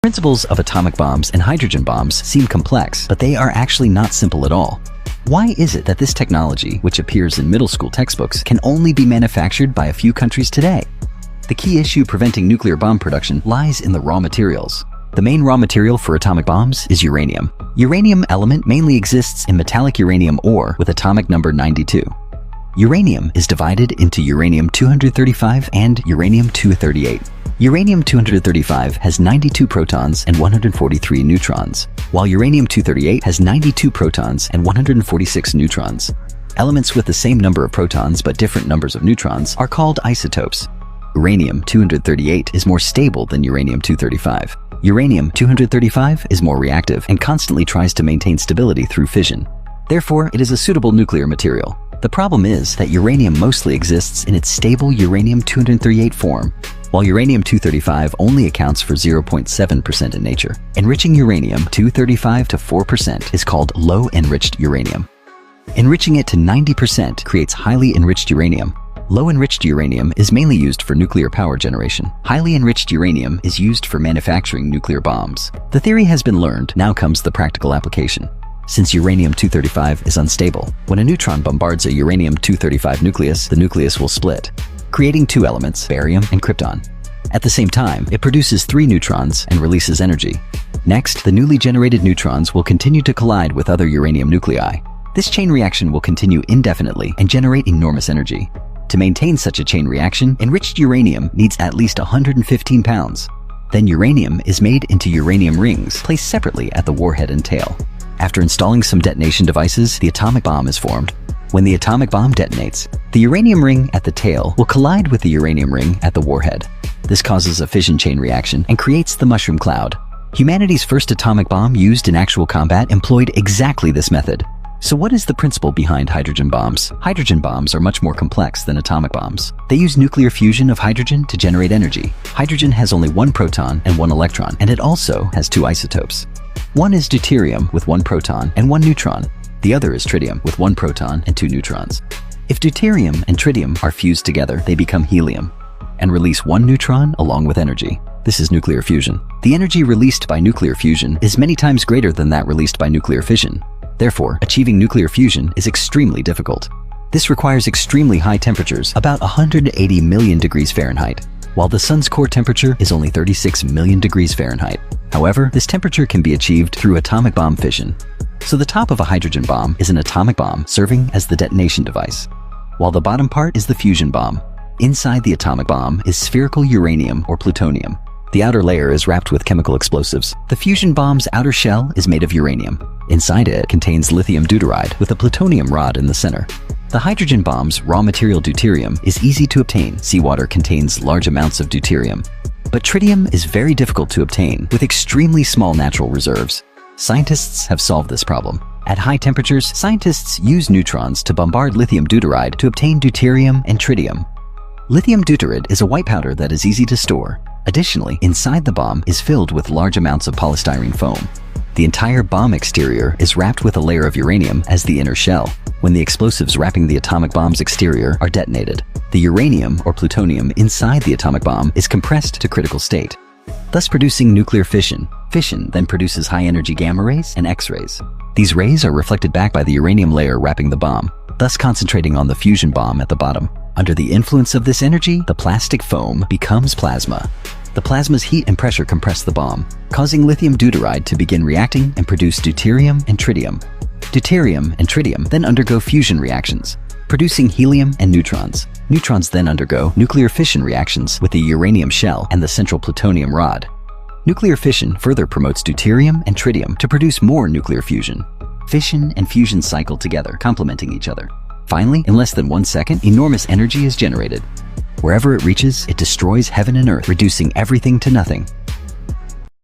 Principles of atomic bombs and hydrogen bombs seem complex, but they are actually not simple at all. Why is it that this technology, which appears in middle school textbooks, can only be manufactured by a few countries today? The key issue preventing nuclear bomb production lies in the raw materials. The main raw material for atomic bombs is uranium. Uranium element mainly exists in metallic uranium ore with atomic number 92. Uranium is divided into uranium-235 and uranium-238. Uranium-235 has 92 protons and 143 neutrons, while uranium-238 has 92 protons and 146 neutrons. Elements with the same number of protons but different numbers of neutrons are called isotopes. Uranium-238 is more stable than uranium-235. Uranium-235 is more reactive and constantly tries to maintain stability through fission. Therefore, it is a suitable nuclear material. The problem is that uranium mostly exists in its stable uranium-238 form, while uranium-235 only accounts for 0.7% in nature. Enriching uranium-235 to 4% is called low-enriched uranium. Enriching it to 90% creates highly enriched uranium. Low-enriched uranium is mainly used for nuclear power generation. Highly enriched uranium is used for manufacturing nuclear bombs. The theory has been learned, now comes the practical application. Since uranium-235 is unstable, when a neutron bombards a uranium-235 nucleus, the nucleus will split, creating two elements, barium and krypton. At the same time, it produces 3 neutrons and releases energy. Next, the newly generated neutrons will continue to collide with other uranium nuclei. This chain reaction will continue indefinitely and generate enormous energy. To maintain such a chain reaction, enriched uranium needs at least 115 pounds. Then uranium is made into uranium rings, placed separately at the warhead and tail. After installing some detonation devices, the atomic bomb is formed. When the atomic bomb detonates, the uranium ring at the tail will collide with the uranium ring at the warhead. This causes a fission chain reaction and creates the mushroom cloud. Humanity's first atomic bomb used in actual combat employed exactly this method. So what is the principle behind hydrogen bombs? Hydrogen bombs are much more complex than atomic bombs. They use nuclear fusion of hydrogen to generate energy. Hydrogen has only 1 proton and 1 electron, and it also has 2 isotopes. One is deuterium with 1 proton and 1 neutron. The other is tritium with 1 proton and 2 neutrons. If deuterium and tritium are fused together, they become helium and release 1 neutron along with energy. This is nuclear fusion. The energy released by nuclear fusion is many times greater than that released by nuclear fission. Therefore, achieving nuclear fusion is extremely difficult. This requires extremely high temperatures, about 180 million degrees Fahrenheit, while the sun's core temperature is only 36 million degrees Fahrenheit. However, this temperature can be achieved through atomic bomb fission. So the top of a hydrogen bomb is an atomic bomb serving as the detonation device, while the bottom part is the fusion bomb. Inside the atomic bomb is spherical uranium or plutonium. The outer layer is wrapped with chemical explosives. The fusion bomb's outer shell is made of uranium. Inside it contains lithium deuteride with a plutonium rod in the center. The hydrogen bomb's raw material deuterium is easy to obtain. Seawater contains large amounts of deuterium. But tritium is very difficult to obtain with extremely small natural reserves. Scientists have solved this problem. At high temperatures, scientists use neutrons to bombard lithium deuteride to obtain deuterium and tritium. Lithium deuteride is a white powder that is easy to store. Additionally, inside the bomb is filled with large amounts of polystyrene foam. The entire bomb exterior is wrapped with a layer of uranium as the inner shell. When the explosives wrapping the atomic bomb's exterior are detonated, the uranium or plutonium inside the atomic bomb is compressed to critical state, thus producing nuclear fission. Fission then produces high-energy gamma rays and X-rays. These rays are reflected back by the uranium layer wrapping the bomb, thus concentrating on the fusion bomb at the bottom. Under the influence of this energy, the plastic foam becomes plasma. The plasma's heat and pressure compress the bomb, causing lithium deuteride to begin reacting and produce deuterium and tritium. Deuterium and tritium then undergo fusion reactions, producing helium and neutrons. Neutrons then undergo nuclear fission reactions with the uranium shell and the central plutonium rod. Nuclear fission further promotes deuterium and tritium to produce more nuclear fusion. Fission and fusion cycle together, complementing each other. Finally, in less than 1 second, enormous energy is generated. Wherever it reaches, it destroys heaven and earth, reducing everything to nothing.